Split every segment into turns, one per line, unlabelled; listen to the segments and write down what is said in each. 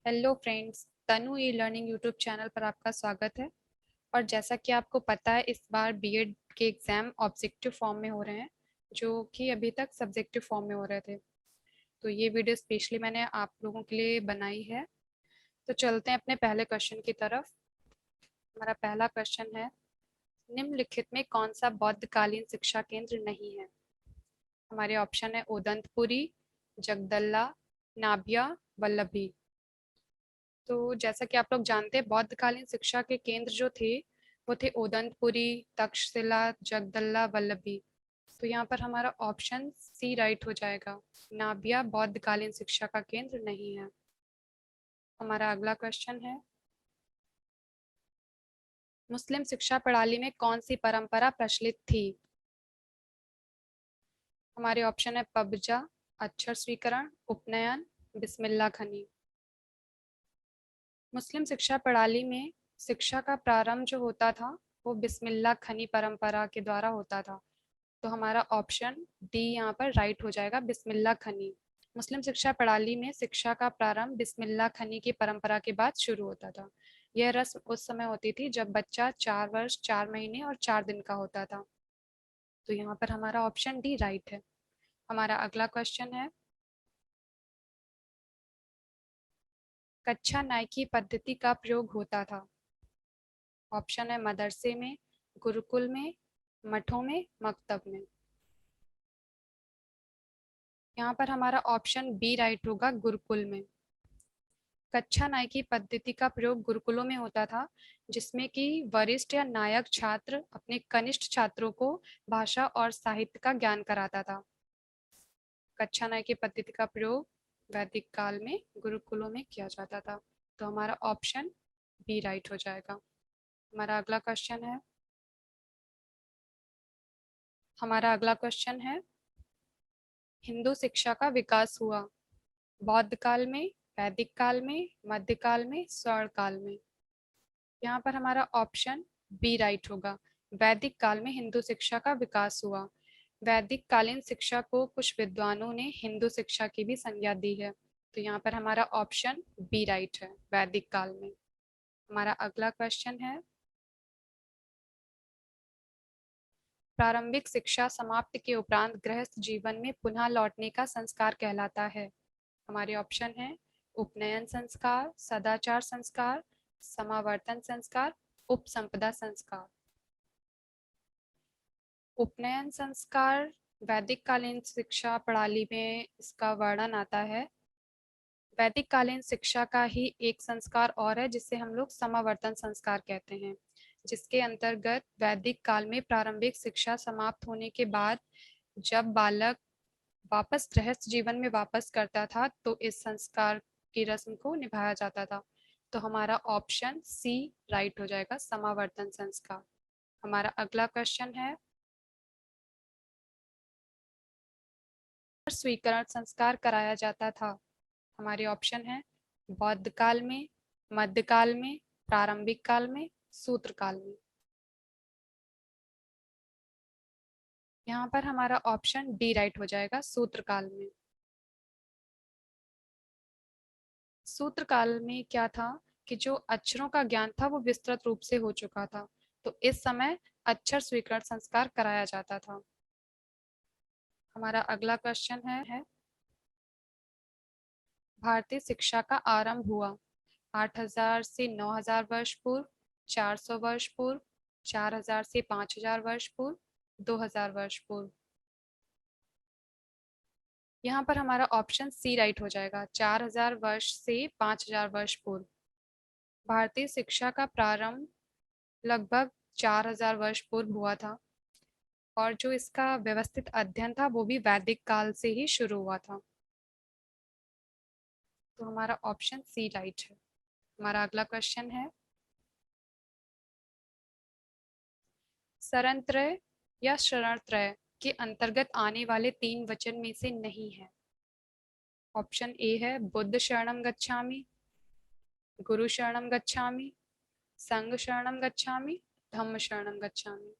Hello friends, तनु e learning YouTube channel पर आपका स्वागत है। और जैसा कि आपको पता है, इस बार बीएड के एग्ज़ाम ऑब्जेक्टिव फॉर्म में हो रहे हैं, जो कि अभी तक सब्जेक्टिव फॉर्म में हो रहे थे। तो ये वीडियो स्पेशली मैंने आप लोगों के लिए बनाई है। तो चलते हैं अपने पहले क्वेश्चन की तरफ। हमारा पहला क्वेश्चन है, निम्नलिखित में कौन सा बौद्धकालीन शिक्षा केंद्र नहीं है? हमारे ऑप्शन है उदंतपुरी, जगदल्ला, नाभिया, वल्लभी। तो जैसा कि आप लोग जानते हैं, बौद्धकालीन शिक्षा के केंद्र जो थे वो थे उदंतपुरी, तक्षशिला, जगदल्ला, वल्लभी। तो यहाँ पर हमारा ऑप्शन सी राइट हो जाएगा। नाभिया बौद्धकालीन शिक्षा का केंद्र नहीं है। हमारा अगला क्वेश्चन है, मुस्लिम शिक्षा प्रणाली में कौन सी परंपरा प्रचलित थी? हमारे ऑप्शन है पबजा, अक्षर स्वीकरण, उपनयन, बिस्मिल्लाह खनी। मुस्लिम शिक्षा प्रणाली में शिक्षा का प्रारंभ जो होता था वो बिस्मिल्लाह खनी परंपरा के द्वारा होता था। तो हमारा ऑप्शन डी यहाँ पर राइट हो जाएगा, बिस्मिल्लाह खनी। मुस्लिम शिक्षा प्रणाली में शिक्षा का प्रारंभ बिस्मिल्लाह खनी की परंपरा के बाद शुरू होता था। यह रस्म उस समय होती थी जब बच्चा 4 वर्ष 4 महीने और 4 दिन का होता था। तो यहाँ पर हमारा ऑप्शन डी राइट है। हमारा अगला क्वेश्चन है, कक्षा नायकी पद्धति का प्रयोग होता था। ऑप्शन है मदरसे में, गुरुकुल में, मठों में, मकतब में। यहाँ पर हमारा ऑप्शन बी राइट होगा, गुरुकुल में। कक्षा नायकी पद्धति का प्रयोग गुरुकुलों में होता था, जिसमें कि वरिष्ठ या नायक छात्र अपने कनिष्ठ छात्रों को भाषा और साहित्य का ज्ञान कराता था। कक्षा नायकी पद्धति का प्रयोग वैदिक काल में गुरुकुलों में किया जाता था। तो हमारा ऑप्शन बी राइट हो जाएगा। हमारा अगला क्वेश्चन है, हिंदू शिक्षा का विकास हुआ बौद्ध काल में, वैदिक काल में, मध्यकाल में, स्वर्ण काल में। यहाँ पर हमारा ऑप्शन बी राइट होगा। वैदिक काल में हिंदू शिक्षा का विकास हुआ। वैदिक कालीन शिक्षा को कुछ विद्वानों ने हिंदू शिक्षा की भी संज्ञा दी है। तो यहाँ पर हमारा ऑप्शन बी राइट है, वैदिक काल में। हमारा अगला क्वेश्चन है, प्रारंभिक शिक्षा समाप्ति के उपरांत गृहस्थ जीवन में पुनः लौटने का संस्कार कहलाता है। हमारे ऑप्शन है उपनयन संस्कार, सदाचार संस्कार, समावर्तन संस्कार, उपसंपदा संस्कार। उपनयन संस्कार वैदिक कालीन शिक्षा प्रणाली में इसका वर्णन आता है। वैदिक कालीन शिक्षा का ही एक संस्कार और है जिसे हम लोग समावर्तन संस्कार कहते हैं, जिसके अंतर्गत वैदिक काल में प्रारंभिक शिक्षा समाप्त होने के बाद जब बालक वापस गृहस्थ जीवन में वापस करता था तो इस संस्कार की रस्म को निभाया जाता था। तो हमारा ऑप्शन सी राइट हो जाएगा, समावर्तन संस्कार। हमारा अगला क्वेश्चन है, स्वीकरण संस्कार कराया जाता था। हमारे ऑप्शन है बौद्ध काल में, मध्यकाल में, प्रारंभिक काल में, सूत्र काल में। यहाँ पर हमारा ऑप्शन डी राइट हो जाएगा, सूत्र काल में। सूत्र काल में क्या था कि जो अक्षरों का ज्ञान था वो विस्तृत रूप से हो चुका था, तो इस समय अक्षर स्वीकरण संस्कार कराया जाता था। हमारा अगला क्वेश्चन है, भारतीय शिक्षा का आरंभ हुआ 8000 से 9000 वर्ष पूर्व, 400 वर्ष पूर्व, 4000 से 5000 वर्ष पूर्व, 2000 वर्ष पूर्व। यहाँ पर हमारा ऑप्शन सी राइट हो जाएगा, 4000 वर्ष से 5000 वर्ष पूर्व। भारतीय शिक्षा का प्रारंभ लगभग 4000 वर्ष पूर्व हुआ था, और जो इसका व्यवस्थित अध्ययन था वो भी वैदिक काल से ही शुरू हुआ था। तो हमारा ऑप्शन सी राइट है। हमारा अगला क्वेश्चन है, शरणत्रय या शरणत्रय के अंतर्गत आने वाले 3 वचन में से नहीं है। ऑप्शन ए है बुद्ध शरणम गच्छामि, गुरु शरणम गच्छामि, संघ शरणम गच्छामि, धम्म शरणम गच्छामि।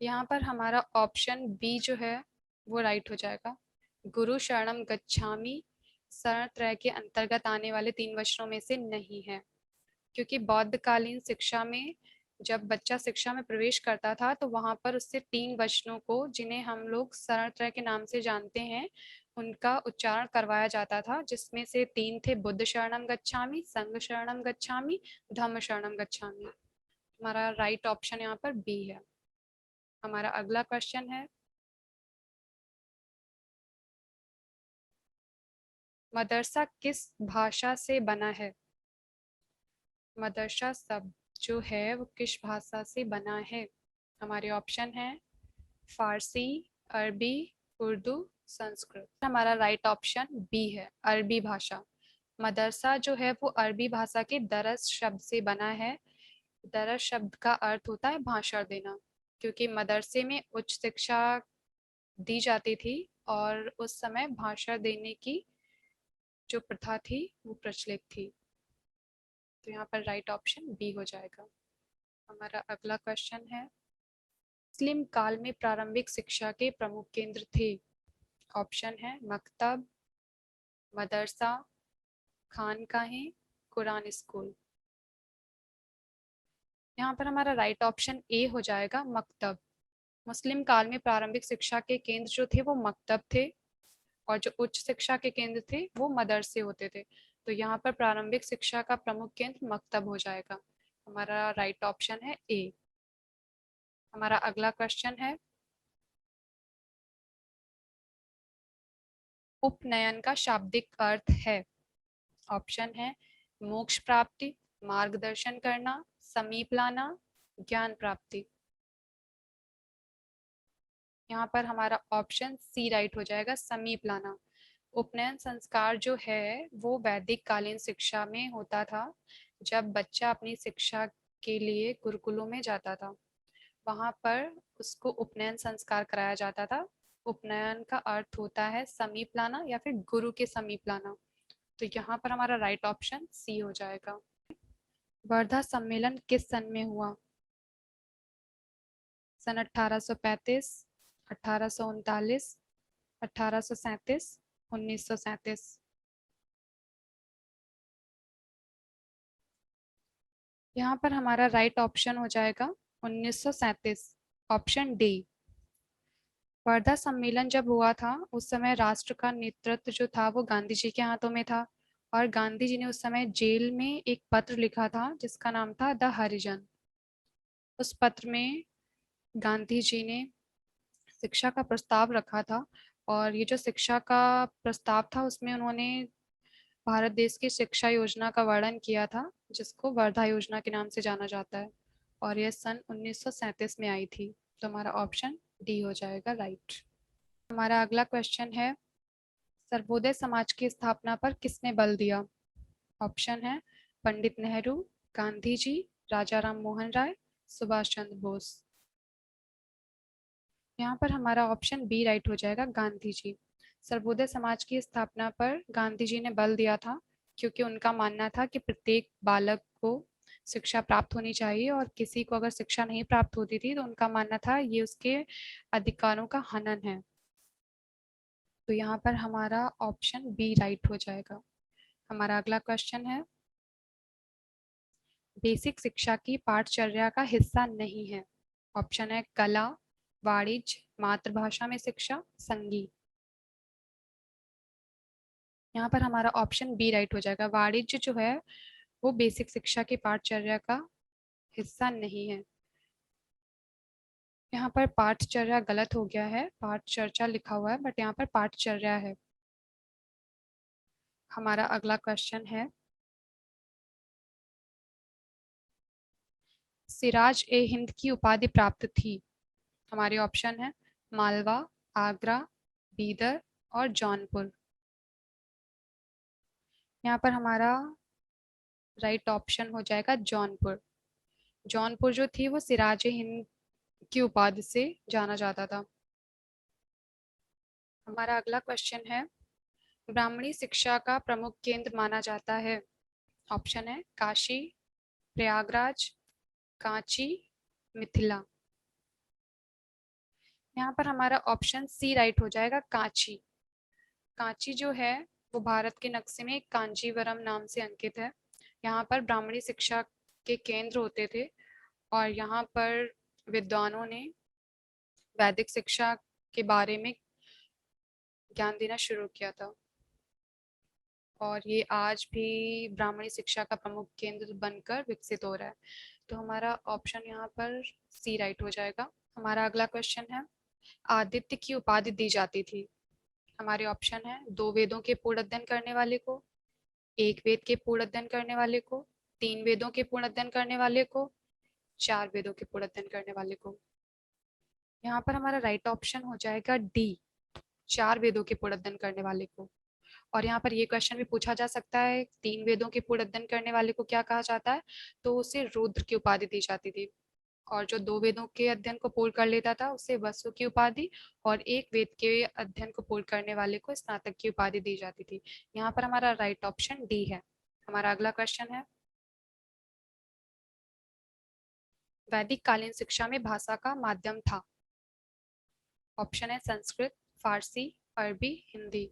यहाँ पर हमारा ऑप्शन बी जो है वो राइट हो जाएगा। गुरु शरणम गच्छामि शरण त्रय के अंतर्गत आने वाले 3 वचनों में से नहीं है, क्योंकि बौद्धकालीन शिक्षा में जब बच्चा शिक्षा में प्रवेश करता था तो वहां पर उससे 3 वचनों को, जिन्हें हम लोग शरण त्रय के नाम से जानते हैं, उनका उच्चारण करवाया जाता था, जिसमें से 3 थे बुद्ध शरणम गच्छामि, संघ शरणम गच्छामि, धम्म शरणम गच्छामि। हमारा राइट ऑप्शन यहाँ पर बी है। हमारा अगला क्वेश्चन है, मदरसा किस भाषा से बना है? मदरसा शब्द जो है वो किस भाषा से बना है? हमारे ऑप्शन है फारसी, अरबी, उर्दू, संस्कृत। हमारा राइट ऑप्शन बी है, अरबी भाषा। मदरसा जो है वो अरबी भाषा के दरस शब्द से बना है। दरस शब्द का अर्थ होता है भाषण देना, क्योंकि मदरसे में उच्च शिक्षा दी जाती थी और उस समय भाषण देने की जो प्रथा थी वो प्रचलित थी। तो यहाँ पर राइट ऑप्शन बी हो जाएगा। हमारा अगला क्वेश्चन है, मुस्लिम काल में प्रारंभिक शिक्षा के प्रमुख केंद्र थे। ऑप्शन है मकतब, मदरसा, खानकाहें, कुरान स्कूल। यहाँ पर हमारा राइट ऑप्शन ए हो जाएगा, मकतब। मुस्लिम काल में प्रारंभिक शिक्षा के केंद्र जो थे वो मकतब थे, और जो उच्च शिक्षा के केंद्र थे वो मदरसे होते थे। तो यहाँ पर प्रारंभिक शिक्षा का प्रमुख केंद्र मकतब हो जाएगा। हमारा राइट ऑप्शन है ए। हमारा अगला क्वेश्चन है, उपनयन का शाब्दिक अर्थ है। ऑप्शन है मोक्ष प्राप्ति, मार्गदर्शन करना, समीप लाना, ज्ञान प्राप्ति। यहाँ पर हमारा ऑप्शन सी राइट हो जाएगा, समीप लाना। उपनयन संस्कार जो है वो वैदिक कालीन शिक्षा में होता था। जब बच्चा अपनी शिक्षा के लिए गुरुकुलों में जाता था, वहां पर उसको उपनयन संस्कार कराया जाता था। उपनयन का अर्थ होता है समीप लाना या फिर गुरु के समीप लाना। तो यहाँ पर हमारा राइट ऑप्शन सी हो जाएगा। वर्धा सम्मेलन किस सन में हुआ? सन 1835, 1839, 1837, 1937। यहाँ पर हमारा राइट ऑप्शन हो जाएगा 1937, ऑप्शन डी। वर्धा सम्मेलन जब हुआ था उस समय राष्ट्र का नेतृत्व जो था वो गांधी जी के हाथों में था, और गांधी जी ने उस समय जेल में एक पत्र लिखा था जिसका नाम था द हरिजन। उस पत्र में गांधी जी ने शिक्षा का प्रस्ताव रखा था, और ये जो शिक्षा का प्रस्ताव था उसमें उन्होंने भारत देश की शिक्षा योजना का वर्णन किया था, जिसको वर्धा योजना के नाम से जाना जाता है, और यह सन 1937 में आई थी। तो हमारा ऑप्शन डी हो जाएगा राइट। हमारा अगला क्वेश्चन है, सर्वोदय समाज की स्थापना पर किसने बल दिया? ऑप्शन है पंडित नेहरू, गांधी जी, राजा राम मोहन राय, सुभाष चंद्र बोस। यहाँ पर हमारा ऑप्शन बी राइट हो जाएगा, गांधी जी। सर्वोदय समाज की स्थापना पर गांधी जी ने बल दिया था, क्योंकि उनका मानना था कि प्रत्येक बालक को शिक्षा प्राप्त होनी चाहिए, और किसी को अगर शिक्षा नहीं प्राप्त होती थी तो उनका मानना था ये उसके अधिकारों का हनन है। तो यहाँ पर हमारा ऑप्शन बी राइट हो जाएगा। हमारा अगला क्वेश्चन है, बेसिक शिक्षा की पाठचर्या का हिस्सा नहीं है। ऑप्शन है कला, वाणिज्य, मातृभाषा में शिक्षा, संगीत। यहाँ पर हमारा ऑप्शन बी राइट हो जाएगा, वाणिज्य जो है वो बेसिक शिक्षा की पाठचर्या का हिस्सा नहीं है। यहाँ पर पाठचर्या गलत हो गया है, पाठचर्चा लिखा हुआ है बट यहाँ पर पाठचर्या है। हमारा अगला क्वेश्चन है, सिराज ए हिंद की उपाधि प्राप्त थी। हमारे ऑप्शन है मालवा, आगरा, बीदर और जौनपुर। यहाँ पर हमारा राइट ऑप्शन हो जाएगा जौनपुर। जौनपुर जो थी वो सिराज ए हिंद की उपाधि से जाना जाता था। हमारा अगला क्वेश्चन है, ब्राह्मणी शिक्षा का प्रमुख केंद्र माना जाता है। ऑप्शन है काशी, प्रयागराज, कांची, मिथिला। यहाँ पर हमारा ऑप्शन सी राइट हो जाएगा, कांची। कांची जो है वो भारत के नक्शे में कांजीवरम नाम से अंकित है। यहाँ पर ब्राह्मणी शिक्षा के केंद्र होते थे और यहाँ पर विद्वानों ने वैदिक शिक्षा के बारे में ज्ञान देना शुरू किया था और ये आज भी ब्राह्मणी शिक्षा का प्रमुख केंद्र बनकर विकसित हो रहा है। तो हमारा ऑप्शन यहाँ पर सी राइट हो जाएगा। हमारा अगला क्वेश्चन है, आदित्य की उपाधि दी जाती थी। हमारे ऑप्शन है, 2 वेदों के पूर्ण अध्ययन करने वाले को, 1 वेद के पूर्ण अध्ययन करने वाले को, 3 वेदों के पूर्ण अध्ययन करने वाले को, 4 वेदों के पूर्ण अध्ययन करने वाले को। यहाँ पर हमारा राइट ऑप्शन हो जाएगा डी, 4 वेदों के पूर्ण अध्ययन करने वाले को। और यहाँ पर ये क्वेश्चन भी पूछा जा सकता है, 3 वेदों के पूर्ण अध्ययन करने वाले को क्या कहा जाता है, तो उसे रुद्र की उपाधि दी जाती थी। और जो 2 वेदों के अध्ययन को पूर्ण कर लेता था उसे वसु की उपाधि, और 1 वेद के अध्ययन को पूर्ण करने वाले को स्नातक की उपाधि दी जाती थी। यहाँ पर हमारा राइट ऑप्शन डी है। हमारा अगला क्वेश्चन है, वैदिक कालीन शिक्षा में भाषा का माध्यम था। ऑप्शन है संस्कृत, फारसी, अरबी, हिंदी।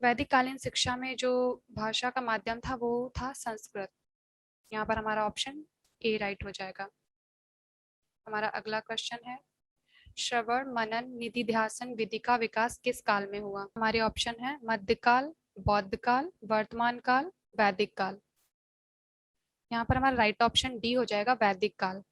वैदिक कालीन शिक्षा में जो भाषा का माध्यम था वो था संस्कृत। यहाँ पर हमारा ऑप्शन ए राइट हो जाएगा। हमारा अगला क्वेश्चन है, श्रवण मनन निधिध्यासन विधि का विकास किस काल में हुआ। हमारे ऑप्शन है मध्यकाल, बौद्ध काल, वर्तमान काल, वैदिक काल। यहाँ पर हमारा राइट ऑप्शन डी हो जाएगा, वैदिक काल।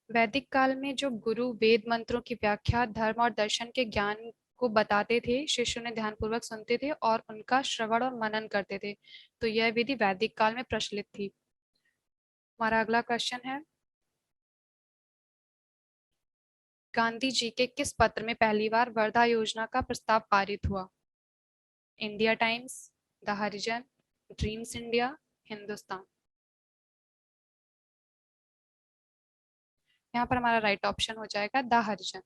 वैदिक काल में जो गुरु वेद मंत्रों की व्याख्या, धर्म और दर्शन के ज्ञान को बताते थे, शिष्यों ने ध्यानपूर्वक सुनते थे और उनका श्रवण और मनन करते थे। तो यह विधि वैदिक काल में प्रचलित थी। हमारा अगला क्वेश्चन है, गांधी जी के किस पत्र में पहली बार वर्धा योजना का प्रस्ताव पारित हुआ। India times, the Harijan, dreams India, Hindustan. यहाँ पर हमारा राइट ऑप्शन हो जाएगा द हरिजन,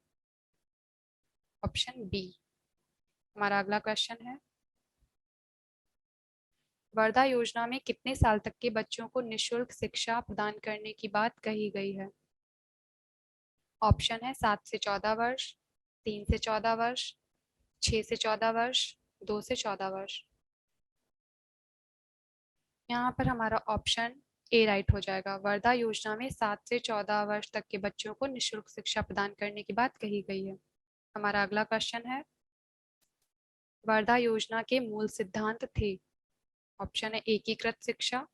ऑप्शन बी। हमारा अगला क्वेश्चन है, वर्धा योजना में कितने साल तक के बच्चों को निशुल्क शिक्षा प्रदान करने की बात कही गई है। ऑप्शन है 7 से 14 वर्ष, 3 से 14 वर्ष, 6 से 14 वर्ष, 2 से 14 वर्ष। यहाँ पर हमारा ऑप्शन ए राइट हो जाएगा। वर्धा योजना में 7 से 14 वर्ष तक के बच्चों को निशुल्क शिक्षा प्रदान करने की बात कही गई है। हमारा अगला क्वेश्चन है, वर्धा योजना के मूल सिद्धांत थे। ऑप्शन है एकीकृत शिक्षा,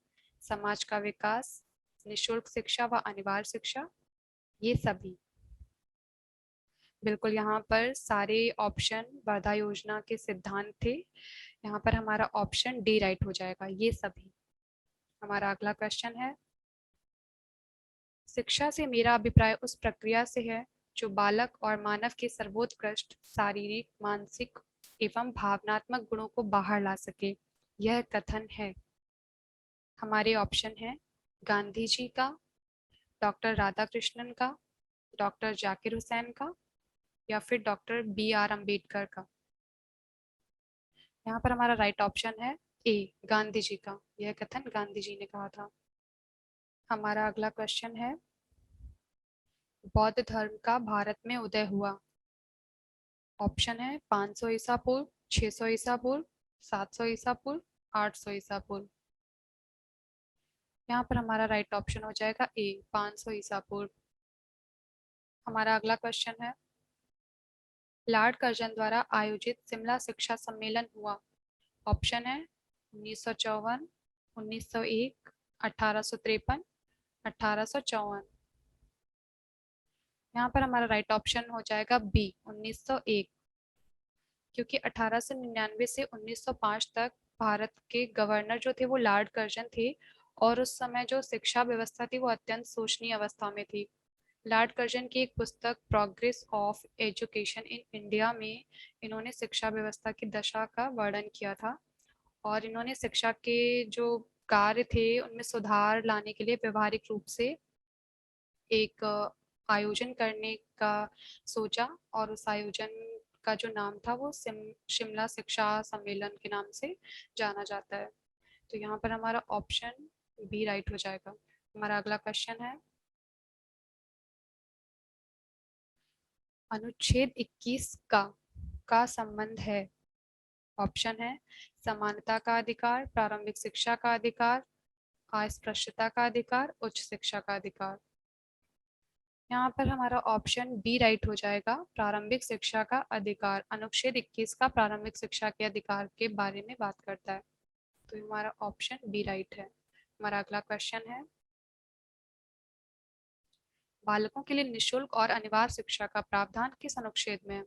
समाज का विकास, निशुल्क शिक्षा व अनिवार्य शिक्षा, ये सभी। बिल्कुल, यहाँ पर सारे ऑप्शन वर्धा योजना के सिद्धांत थे। यहाँ पर हमारा ऑप्शन डी राइट हो जाएगा, ये सभी। हमारा अगला क्वेश्चन है, शिक्षा से मेरा अभिप्राय उस प्रक्रिया से है जो बालक और मानव के सर्वोत्कृष्ट शारीरिक, मानसिक एवं भावनात्मक गुणों को बाहर ला सके। यह कथन है। हमारे ऑप्शन है गांधी जी का, डॉक्टर राधाकृष्णन का, डॉक्टर जाकिर हुसैन का, या फिर डॉक्टर B.R. अम्बेडकर का। यहाँ पर हमारा राइट ऑप्शन है ए, गांधी जी का। यह कथन गांधी जी ने कहा था। हमारा अगला क्वेश्चन है, बौद्ध धर्म का भारत में उदय हुआ। ऑप्शन है 500 ईसा पूर्व, 600 ईसा पूर्व, 700 ईसा पूर्व, 800 ईसा पूर्व। यहाँ पर हमारा राइट ऑप्शन हो जाएगा ए, 500 ईसा पूर्व। हमारा अगला क्वेश्चन है, लॉर्ड कर्जन द्वारा आयोजित शिमला शिक्षा सम्मेलन हुआ। ऑप्शन है 1954, 1901, 1853, 1854। यहाँ पर हमारा राइट ऑप्शन हो जाएगा बी, 1901। क्योंकि 1899 से 1905 तक भारत के गवर्नर जो थे वो लॉर्ड कर्जन थे, और उस समय जो शिक्षा व्यवस्था थी वो अत्यंत शोचनीय अवस्था में थी। लॉर्ड कर्जन की एक पुस्तक progress of education in India में इन्होंने शिक्षा व्यवस्था की दशा का वर्णन किया था, और इन्होंने शिक्षा के जो कार्य थे उनमें सुधार लाने के लिए व्यवहारिक रूप से एक आयोजन करने का सोचा, और उस आयोजन का जो नाम था वो शिमला शिक्षा सम्मेलन के नाम से जाना जाता है। तो यहाँ पर हमारा ऑप्शन बी राइट हो जाएगा। हमारा अगला क्वेश्चन है, अनुच्छेद 21 का संबंध है? ऑप्शन है समानता का अधिकार, प्रारंभिक शिक्षा का अधिकार, अस्पृश्यता का अधिकार, उच्च शिक्षा का अधिकार। यहाँ पर हमारा ऑप्शन बी राइट हो जाएगा, प्रारंभिक शिक्षा का अधिकार। अनुच्छेद 21 का प्रारंभिक शिक्षा के अधिकार के बारे में बात करता है, तो हमारा ऑप्शन बी राइट है। हमारा अगला क्वेश्चन है, बालकों के लिए निशुल्क और अनिवार्य शिक्षा का प्रावधान किस अनुच्छेद में है?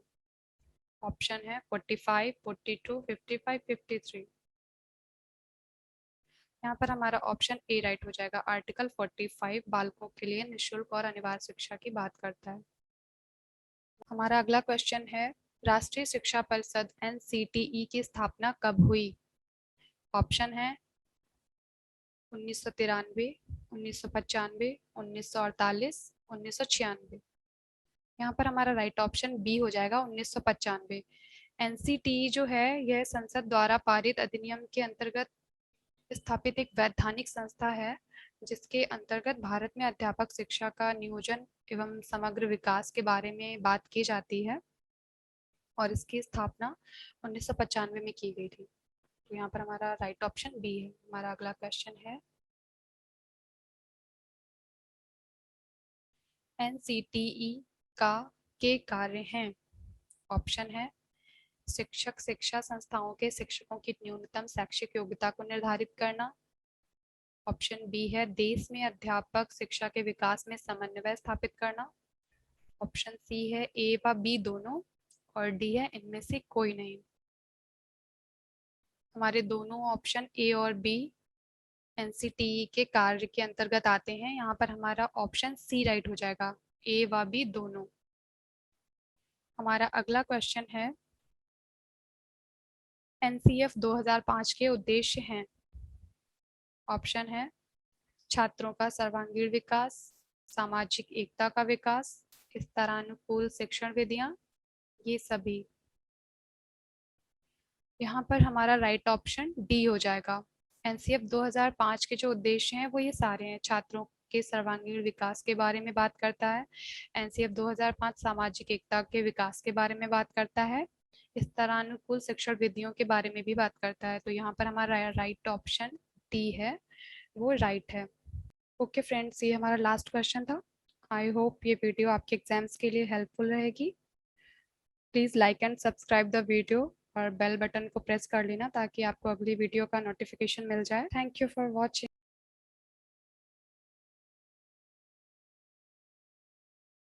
ऑप्शन है 45, 42, 55, 53। यहाँ पर हमारा ऑप्शन ए राइट हो जाएगा। आर्टिकल 45 बालकों के लिए निशुल्क और अनिवार्य शिक्षा की बात करता है। हमारा अगला क्वेश्चन है, राष्ट्रीय शिक्षा परिषद NCTE की स्थापना कब हुई? ऑप्शन है 1993, 1995, 1948, 1996। यहाँ पर हमारा राइट ऑप्शन बी हो जाएगा 1995। NCTE जो है यह संसद द्वारा पारित अधिनियम के अंतर्गत स्थापित एक वैधानिक संस्था है, जिसके अंतर्गत भारत में अध्यापक शिक्षा का नियोजन एवं समग्र विकास के बारे में बात की जाती है और इसकी स्थापना 1995 में की गई थी। तो यहाँ पर हमारा राइट ऑप्शन बी है। हमारा अगला क्वेश्चन है, NCTE का के कार्य हैं? ऑप्शन है शिक्षक शिक्षा संस्थाओं के शिक्षकों की न्यूनतम शैक्षिक योग्यता को निर्धारित करना। ऑप्शन बी है देश में अध्यापक शिक्षा के विकास में समन्वय स्थापित करना। ऑप्शन सी है ए व बी दोनों, और डी है इनमें से कोई नहीं। हमारे दोनों ऑप्शन ए और बी NCTE के कार्य के अंतर्गत आते हैं। यहाँ पर हमारा ऑप्शन सी राइट हो जाएगा, ए व बी दोनों। हमारा अगला क्वेश्चन है, NCF 2005 के उद्देश्य हैं? ऑप्शन है छात्रों का सर्वांगीण विकास, सामाजिक एकता का विकास, स्तरानुकूल शिक्षण विधियां, ये सभी। यहाँ पर हमारा राइट ऑप्शन डी हो जाएगा। NCF 2005 के जो उद्देश्य हैं वो ये सारे हैं। छात्रों के सर्वांगीण विकास के बारे में बात करता है। NCF 2005 सामाजिक एकता के विकास के बारे में बात करता है, स्तरानुकूल शिक्षण विधियों के बारे में भी बात करता है। तो यहाँ पर हमारा राइट ऑप्शन डी है, वो राइट है। ओके फ्रेंड्स, ये हमारा लास्ट क्वेश्चन था। आई होप ये वीडियो आपके एग्जाम्स के लिए हेल्पफुल रहेगी। Please like and subscribe the video और बेल बटन को प्रेस कर लेना ताकि आपको अगली वीडियो का नोटिफिकेशन मिल जाए। Thank you for watching.